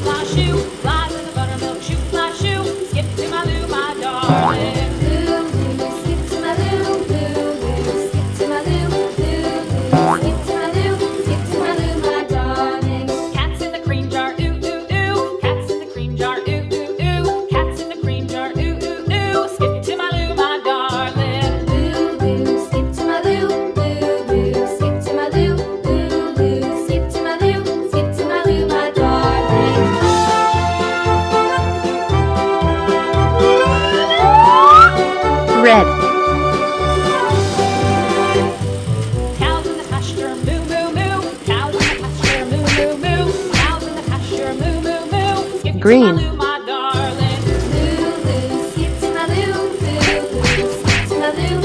my shoe, flies in the buttermilk, shoot my shoe, skip to my loo, my darling. Loo, skip to my loo, skip to my loo, skip to my loo, skip to my loo, my darling. Cats in the cream jar, ooh, ooh, ooh, cats in the cream jar, ooh, ooh, ooh, cats in the cream jar, ooh, ooh, ooh, skip to my loo, my darling. Loo, skip to my loo, skip to my loo, skip to my loo, skip to my loo, my darling. Red. Cows in the pasture, moo, moo, moo. Cows in the pasture, moo, moo, moo. Cows in the pasture, moo, moo, moo. Skip Green. to my loo, my darling. Loo, skip to my loo, skip to my loo,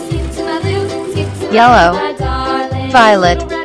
skip to my loo, skip to Yellow. my darling. Violet.